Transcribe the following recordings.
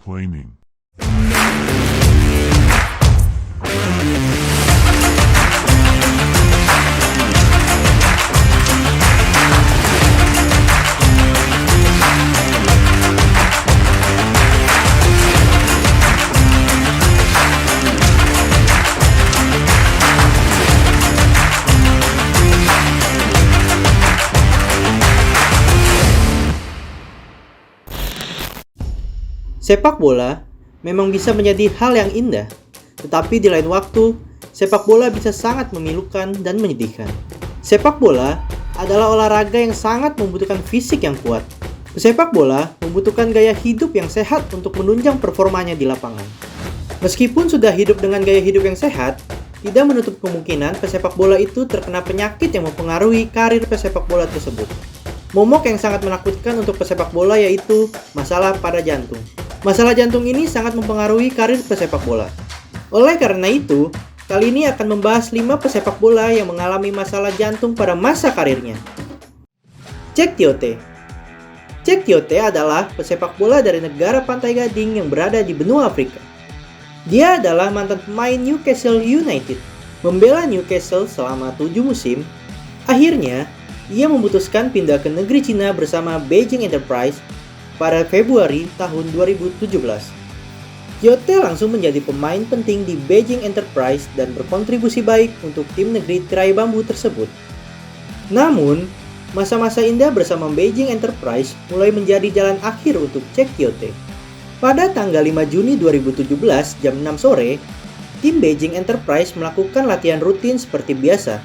claiming. Sepak bola memang bisa menjadi hal yang indah, tetapi di lain waktu, sepak bola bisa sangat memilukan dan menyedihkan. Sepak bola adalah olahraga yang sangat membutuhkan fisik yang kuat. Pesepak bola membutuhkan gaya hidup yang sehat untuk menunjang performanya di lapangan. Meskipun sudah hidup dengan gaya hidup yang sehat, tidak menutup kemungkinan pesepak bola itu terkena penyakit yang mempengaruhi karir pesepak bola tersebut. Momok yang sangat menakutkan untuk pesepak bola yaitu masalah pada jantung. Masalah jantung ini sangat mempengaruhi karir pesepak bola. Oleh karena itu, kali ini akan membahas 5 pesepak bola yang mengalami masalah jantung pada masa karirnya. Jack Tiote. Jack Tiote adalah pesepak bola dari negara Pantai Gading yang berada di benua Afrika. Dia adalah mantan pemain Newcastle United, membela Newcastle selama 7 musim. Akhirnya, ia memutuskan pindah ke negeri Cina bersama Beijing Enterprise pada Februari tahun 2017. Tiote langsung menjadi pemain penting di Beijing Enterprise dan berkontribusi baik untuk tim negeri tirai bambu tersebut. Namun, masa-masa indah bersama Beijing Enterprise mulai menjadi jalan akhir untuk Jack Tiote. Pada tanggal 5 Juni 2017 jam 6 sore, tim Beijing Enterprise melakukan latihan rutin seperti biasa,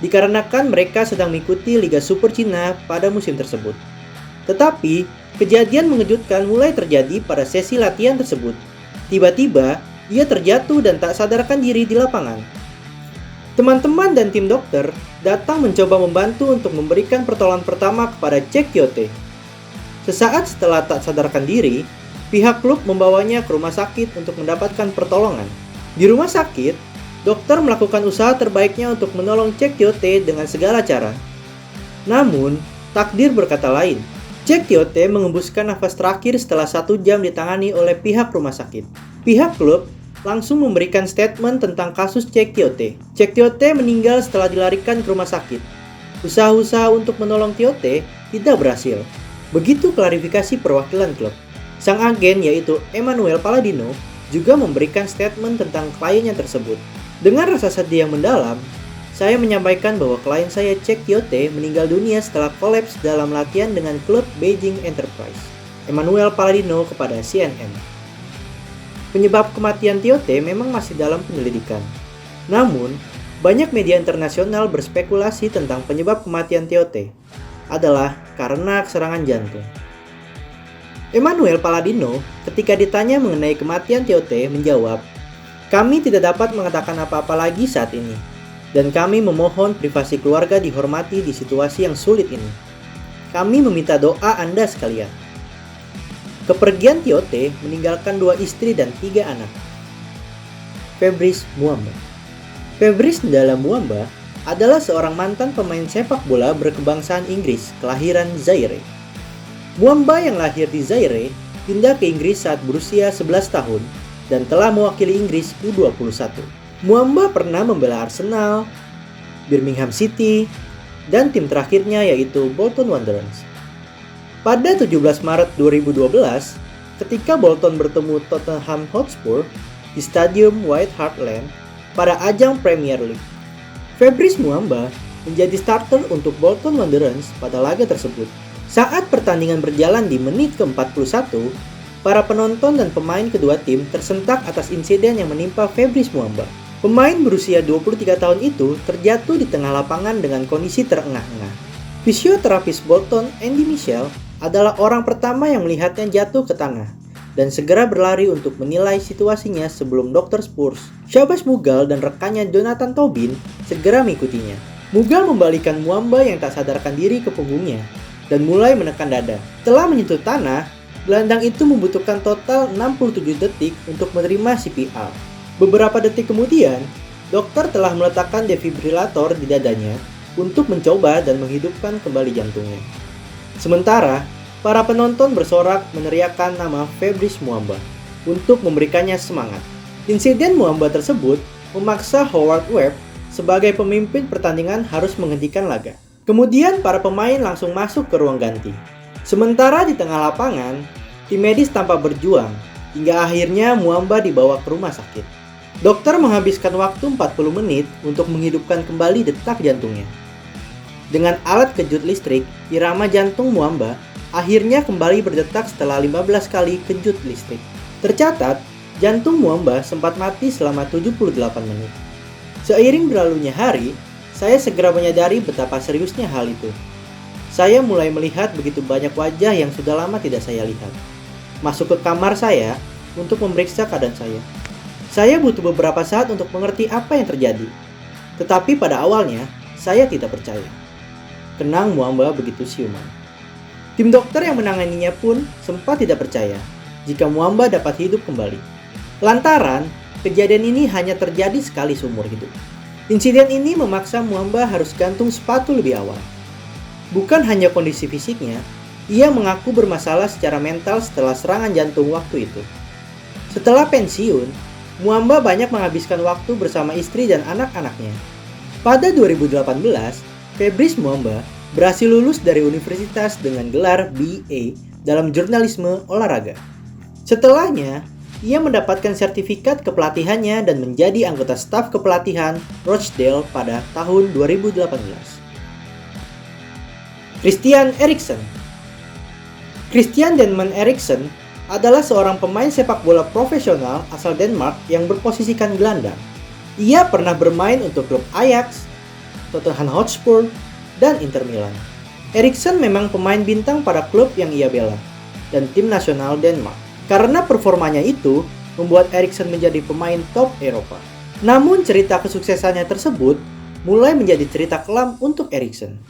dikarenakan mereka sedang mengikuti Liga Super Cina pada musim tersebut. Tetapi, kejadian mengejutkan mulai terjadi pada sesi latihan tersebut. Tiba-tiba, ia terjatuh dan tak sadarkan diri di lapangan. Teman-teman dan tim dokter datang mencoba membantu untuk memberikan pertolongan pertama kepada Jack Tiote. Sesaat setelah tak sadarkan diri, pihak klub membawanya ke rumah sakit untuk mendapatkan pertolongan. Di rumah sakit, dokter melakukan usaha terbaiknya untuk menolong Jack Tiote dengan segala cara. Namun, takdir berkata lain. Jack Tiote mengembuskan nafas terakhir setelah 1 jam ditangani oleh pihak rumah sakit. Pihak klub langsung memberikan statement tentang kasus Jack Tiote. Jack Tiote meninggal setelah dilarikan ke rumah sakit. Usaha-usaha untuk menolong Tiote tidak berhasil. Begitu klarifikasi perwakilan klub. Sang agen yaitu Emmanuel Palladino juga memberikan statement tentang kliennya tersebut. Dengan rasa sedih yang mendalam, saya menyampaikan bahwa klien saya Jack Tiote meninggal dunia setelah kolaps dalam latihan dengan klub Beijing Enterprise. Emmanuel Palladino kepada CNN. Penyebab kematian Tiote memang masih dalam penyelidikan. Namun, banyak media internasional berspekulasi tentang penyebab kematian Tiote adalah karena serangan jantung. Emmanuel Palladino ketika ditanya mengenai kematian Tiote menjawab, "Kami tidak dapat mengatakan apa-apa lagi saat ini. Dan kami memohon privasi keluarga dihormati di situasi yang sulit ini. Kami meminta doa Anda sekalian." Kepergian Tiote meninggalkan 2 istri dan 3 anak. Fabrice Muamba. Fabrice Ndala Muamba adalah seorang mantan pemain sepak bola berkebangsaan Inggris kelahiran Zaire. Muamba yang lahir di Zaire pindah ke Inggris saat berusia 11 tahun dan telah mewakili Inggris U21. Muamba pernah membela Arsenal, Birmingham City, dan tim terakhirnya yaitu Bolton Wanderers. Pada 17 Maret 2012, ketika Bolton bertemu Tottenham Hotspur di Stadium White Hart Lane pada ajang Premier League, Fabrice Muamba menjadi starter untuk Bolton Wanderers pada laga tersebut. Saat pertandingan berjalan di menit ke-41, para penonton dan pemain kedua tim tersentak atas insiden yang menimpa Fabrice Muamba. Pemain berusia 23 tahun itu terjatuh di tengah lapangan dengan kondisi terengah-engah. Fisioterapis Bolton, Andy Mitchell, adalah orang pertama yang melihatnya jatuh ke tanah dan segera berlari untuk menilai situasinya sebelum Dr. Spurs, Shahbaz Mughal dan rekannya Jonathan Tobin segera mengikutinya. Mughal membalikan Muamba yang tak sadarkan diri ke punggungnya dan mulai menekan dada. Setelah menyentuh tanah, gelandang itu membutuhkan total 67 detik untuk menerima CPR. Beberapa detik kemudian, dokter telah meletakkan defibrilator di dadanya untuk mencoba dan menghidupkan kembali jantungnya. Sementara, para penonton bersorak meneriakkan nama Fabrice Muamba. untuk memberikannya semangat. Insiden Muamba tersebut memaksa Howard Webb sebagai pemimpin pertandingan harus menghentikan laga. Kemudian para pemain langsung masuk ke ruang ganti. Sementara di tengah lapangan, tim medis tampak berjuang hingga akhirnya Muamba dibawa ke rumah sakit. Dokter menghabiskan waktu 40 menit untuk menghidupkan kembali detak jantungnya. Dengan alat kejut listrik, irama jantung Muamba akhirnya kembali berdetak setelah 15 kali kejut listrik. Tercatat, jantung Muamba sempat mati selama 78 menit. Seiring berlalunya hari, saya segera menyadari betapa seriusnya hal itu. Saya mulai melihat begitu banyak wajah yang sudah lama tidak saya lihat. Masuk ke kamar saya untuk memeriksa keadaan saya. Saya butuh beberapa saat untuk mengerti apa yang terjadi. Tetapi pada awalnya, saya tidak percaya. Kenang Muamba begitu siuman. Tim dokter yang menanganinya pun sempat tidak percaya jika Muamba dapat hidup kembali. Lantaran, kejadian ini hanya terjadi sekali seumur hidup. Insiden ini memaksa Muamba harus gantung sepatu lebih awal. Bukan hanya kondisi fisiknya, ia mengaku bermasalah secara mental setelah serangan jantung waktu itu. Setelah pensiun, Muamba banyak menghabiskan waktu bersama istri dan anak-anaknya. Pada 2018, Fabrice Muamba berhasil lulus dari universitas dengan gelar BA dalam jurnalisme olahraga. Setelahnya, ia mendapatkan sertifikat kepelatihannya dan menjadi anggota staf kepelatihan Rochdale pada tahun 2018. Christian Eriksen. Christian Denman Eriksen adalah seorang pemain sepak bola profesional asal Denmark yang berposisikan gelandang. Ia pernah bermain untuk klub Ajax, Tottenham Hotspur, dan Inter Milan. Eriksen memang pemain bintang pada klub yang ia bela, dan tim nasional Denmark. Karena performanya itu, membuat Eriksen menjadi pemain top Eropa. Namun cerita kesuksesannya tersebut mulai menjadi cerita kelam untuk Eriksen.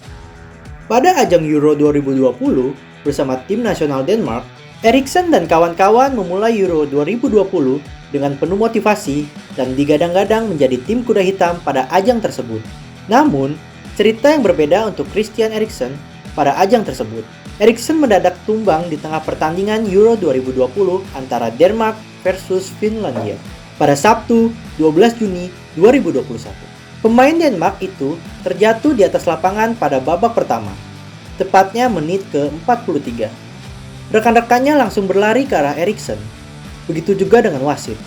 Pada ajang Euro 2020 bersama tim nasional Denmark, Eriksen dan kawan-kawan memulai Euro 2020 dengan penuh motivasi dan digadang-gadang menjadi tim kuda hitam pada ajang tersebut. Namun, cerita yang berbeda untuk Christian Eriksen pada ajang tersebut. Eriksen mendadak tumbang di tengah pertandingan Euro 2020 antara Denmark versus Finlandia pada Sabtu 12 Juni 2021. Pemain Denmark itu terjatuh di atas lapangan pada babak pertama, tepatnya menit ke-43. Rekan-rekannya langsung berlari ke arah Eriksen. Begitu juga dengan wasit.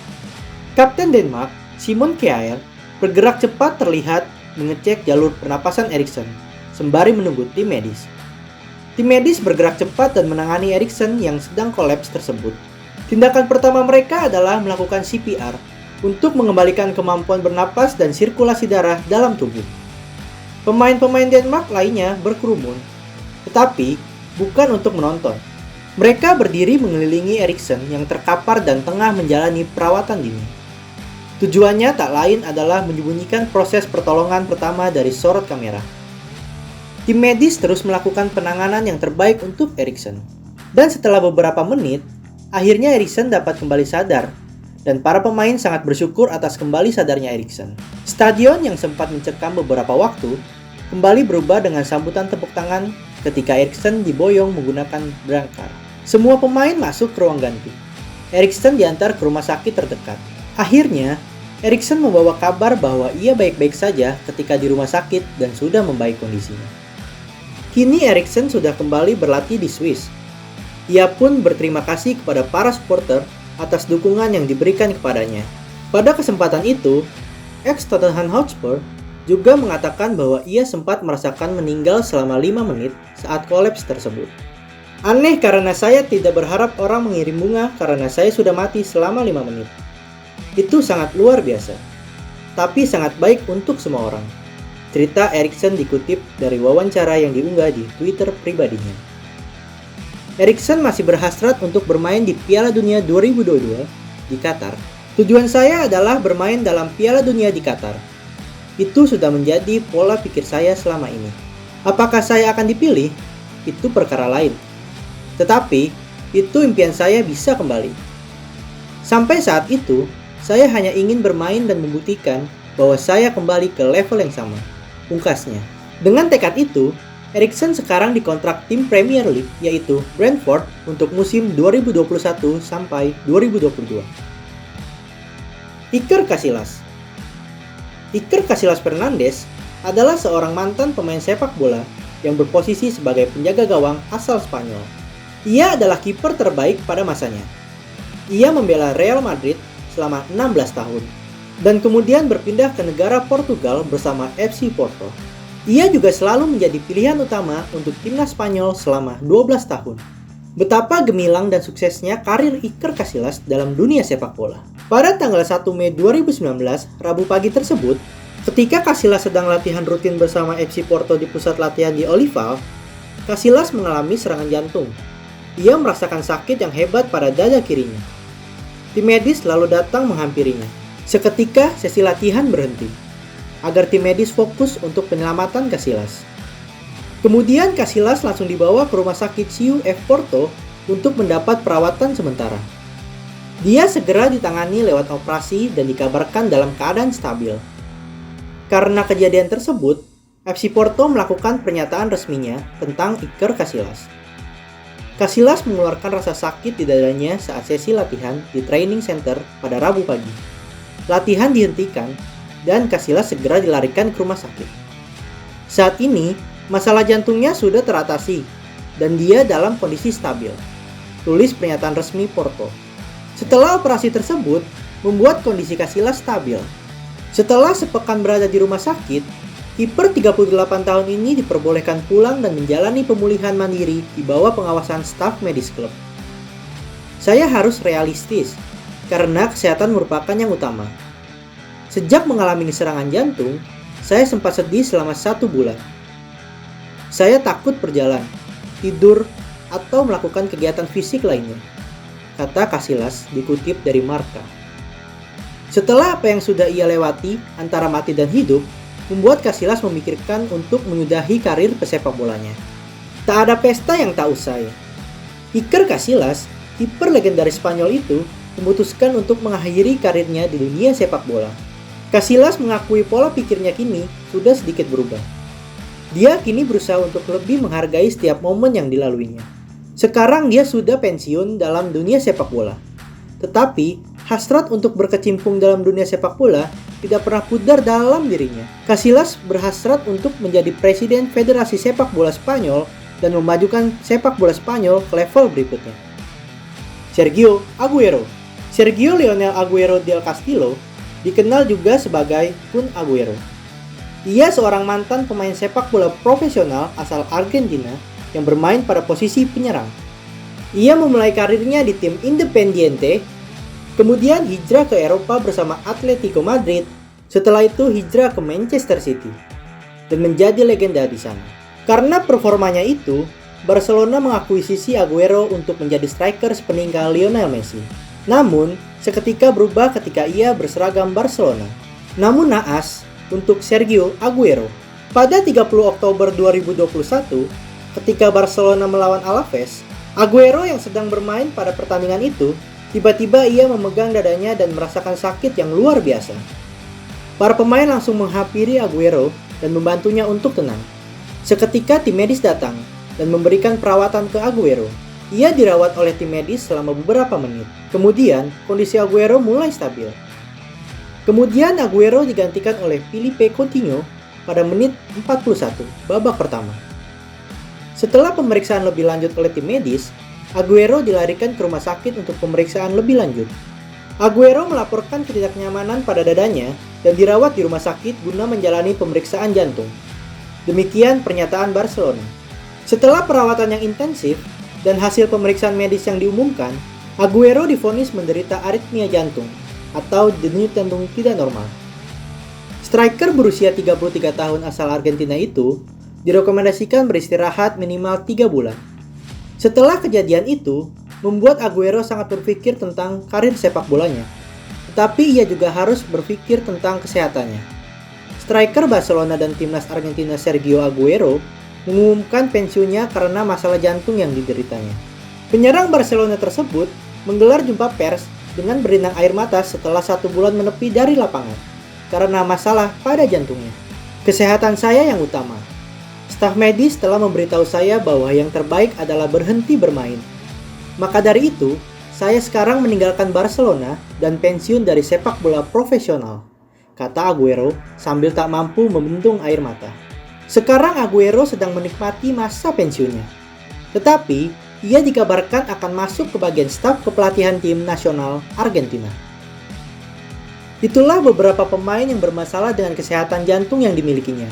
Kapten Denmark, Simon Kjær, bergerak cepat terlihat mengecek jalur pernapasan Eriksen, sembari menunggu tim medis. Tim medis bergerak cepat dan menangani Eriksen yang sedang kolaps tersebut. Tindakan pertama mereka adalah melakukan CPR untuk mengembalikan kemampuan bernapas dan sirkulasi darah dalam tubuh. Pemain-pemain Denmark lainnya berkerumun, tetapi bukan untuk menonton. Mereka berdiri mengelilingi Eriksen yang terkapar dan tengah menjalani perawatan dini. Tujuannya tak lain adalah menyembunyikan proses pertolongan pertama dari sorot kamera. Tim medis terus melakukan penanganan yang terbaik untuk Eriksen. Dan setelah beberapa menit, akhirnya Eriksen dapat kembali sadar, dan para pemain sangat bersyukur atas kembali sadarnya Eriksen. Stadion yang sempat mencekam beberapa waktu, kembali berubah dengan sambutan tepuk tangan ketika Eriksen diboyong menggunakan brangkar. Semua pemain masuk ke ruang ganti. Eriksen diantar ke rumah sakit terdekat. Akhirnya, Eriksen membawa kabar bahwa ia baik-baik saja ketika di rumah sakit dan sudah membaik kondisinya. Kini Eriksen sudah kembali berlatih di Swiss. Ia pun berterima kasih kepada para supporter atas dukungan yang diberikan kepadanya. Pada kesempatan itu, ex-Tottenham Hotspur juga mengatakan bahwa ia sempat merasakan meninggal selama 5 menit saat kolaps tersebut. Aneh karena saya tidak berharap orang mengirim bunga karena saya sudah mati selama 5 menit. Itu sangat luar biasa, tapi sangat baik untuk semua orang. Cerita Eriksen dikutip dari wawancara yang diunggah di Twitter pribadinya. Eriksen masih berhasrat untuk bermain di Piala Dunia 2022 di Qatar. Tujuan saya adalah bermain dalam Piala Dunia di Qatar. Itu sudah menjadi pola pikir saya selama ini. Apakah saya akan dipilih? Itu perkara lain. Tetapi, itu impian saya bisa kembali. Sampai saat itu, saya hanya ingin bermain dan membuktikan bahwa saya kembali ke level yang sama, pungkasnya. Dengan tekad itu, Eriksen sekarang dikontrak tim Premier League yaitu Brentford untuk musim 2021 sampai 2022. Iker Casillas. Iker Casillas Fernandes adalah seorang mantan pemain sepak bola yang berposisi sebagai penjaga gawang asal Spanyol. Ia adalah kiper terbaik pada masanya. Ia membela Real Madrid selama 16 tahun dan kemudian berpindah ke negara Portugal bersama FC Porto. Ia juga selalu menjadi pilihan utama untuk timnas Spanyol selama 12 tahun. Betapa gemilang dan suksesnya karir Iker Casillas dalam dunia sepak bola. Pada tanggal 1 Mei 2019, Rabu pagi tersebut, ketika Casillas sedang latihan rutin bersama FC Porto di pusat latihan di Olival, Casillas mengalami serangan jantung. Ia merasakan sakit yang hebat pada dada kirinya. Tim medis lalu datang menghampirinya. Seketika sesi latihan berhenti, agar tim medis fokus untuk penyelamatan Casillas. Kemudian Casillas langsung dibawa ke rumah sakit CUF Porto untuk mendapat perawatan sementara. Dia segera ditangani lewat operasi dan dikabarkan dalam keadaan stabil. Karena kejadian tersebut, FC Porto melakukan pernyataan resminya tentang Iker Casillas. Casillas mengeluarkan rasa sakit di dadanya saat sesi latihan di training center pada Rabu pagi. Latihan dihentikan dan Casillas segera dilarikan ke rumah sakit. Saat ini, masalah jantungnya sudah teratasi dan dia dalam kondisi stabil, tulis pernyataan resmi Porto. Setelah operasi tersebut, membuat kondisi Casillas stabil. Setelah sepekan berada di rumah sakit, kiper 38 tahun ini diperbolehkan pulang dan menjalani pemulihan mandiri di bawah pengawasan staf medis klub. Saya harus realistis, karena kesehatan merupakan yang utama. Sejak mengalami serangan jantung, saya sempat sedih selama 1 bulan. Saya takut berjalan, tidur, atau melakukan kegiatan fisik lainnya, kata Casillas dikutip dari Marca. Setelah apa yang sudah ia lewati antara mati dan hidup, membuat Casillas memikirkan untuk menyudahi karir pesepak bolanya. Tak ada pesta yang tak usai. Iker Casillas, kiper legendaris Spanyol itu, memutuskan untuk mengakhiri karirnya di dunia sepak bola. Casillas mengakui pola pikirnya kini sudah sedikit berubah. Dia kini berusaha untuk lebih menghargai setiap momen yang dilaluinya. Sekarang dia sudah pensiun dalam dunia sepak bola. Tetapi, hasrat untuk berkecimpung dalam dunia sepak bola tidak pernah pudar dalam dirinya. Casillas berhasrat untuk menjadi presiden Federasi Sepak Bola Spanyol dan memajukan sepak bola Spanyol ke level berikutnya. Sergio Aguero. Sergio Lionel Aguero del Castillo dikenal juga sebagai Kun Aguero. Ia seorang mantan pemain sepak bola profesional asal Argentina yang bermain pada posisi penyerang. Ia memulai karirnya di tim Independiente, kemudian hijrah ke Eropa bersama Atletico Madrid, setelah itu hijrah ke Manchester City, dan menjadi legenda di sana. Karena performanya itu, Barcelona mengakuisisi Aguero untuk menjadi striker sepeninggal Lionel Messi. Namun, seketika berubah ketika ia berseragam Barcelona. Namun naas untuk Sergio Aguero. Pada 30 Oktober 2021, ketika Barcelona melawan Alaves, Aguero yang sedang bermain pada pertandingan itu, tiba-tiba ia memegang dadanya dan merasakan sakit yang luar biasa. Para pemain langsung menghampiri Aguero dan membantunya untuk tenang. Seketika tim medis datang dan memberikan perawatan ke Aguero. Ia dirawat oleh tim medis selama beberapa menit. Kemudian, kondisi Aguero mulai stabil. Kemudian Aguero digantikan oleh Philippe Coutinho pada menit 41, babak pertama. Setelah pemeriksaan lebih lanjut oleh tim medis, Aguero dilarikan ke rumah sakit untuk pemeriksaan lebih lanjut. Aguero melaporkan ketidaknyamanan pada dadanya dan dirawat di rumah sakit guna menjalani pemeriksaan jantung. Demikian pernyataan Barcelona. Setelah perawatan yang intensif dan hasil pemeriksaan medis yang diumumkan, Aguero divonis menderita aritmia jantung atau denyut jantung tidak normal. Striker berusia 33 tahun asal Argentina itu direkomendasikan beristirahat minimal 3 bulan. Setelah kejadian itu, membuat Aguero sangat berpikir tentang karir sepak bolanya. Tetapi ia juga harus berpikir tentang kesehatannya. Striker Barcelona dan timnas Argentina Sergio Aguero mengumumkan pensiunnya karena masalah jantung yang dideritanya. Penyerang Barcelona tersebut menggelar jumpa pers dengan berinang air mata setelah 1 bulan menepi dari lapangan karena masalah pada jantungnya. Kesehatan saya yang utama. Staf medis telah memberitahu saya bahwa yang terbaik adalah berhenti bermain. Maka dari itu, saya sekarang meninggalkan Barcelona dan pensiun dari sepak bola profesional, kata Aguero sambil tak mampu membendung air mata. Sekarang Aguero sedang menikmati masa pensiunnya. Tetapi, ia dikabarkan akan masuk ke bagian staf kepelatihan tim nasional Argentina. Itulah beberapa pemain yang bermasalah dengan kesehatan jantung yang dimilikinya,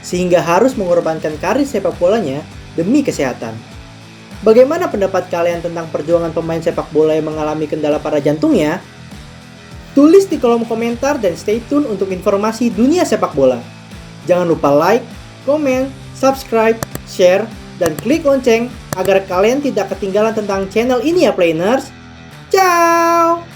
sehingga harus mengorbankan karir sepak bolanya demi kesehatan. Bagaimana pendapat kalian tentang perjuangan pemain sepak bola yang mengalami kendala pada jantungnya? Tulis di kolom komentar dan stay tune untuk informasi dunia sepak bola. Jangan lupa like, komen, subscribe, share, dan klik lonceng agar kalian tidak ketinggalan tentang channel ini ya Playners. Ciao!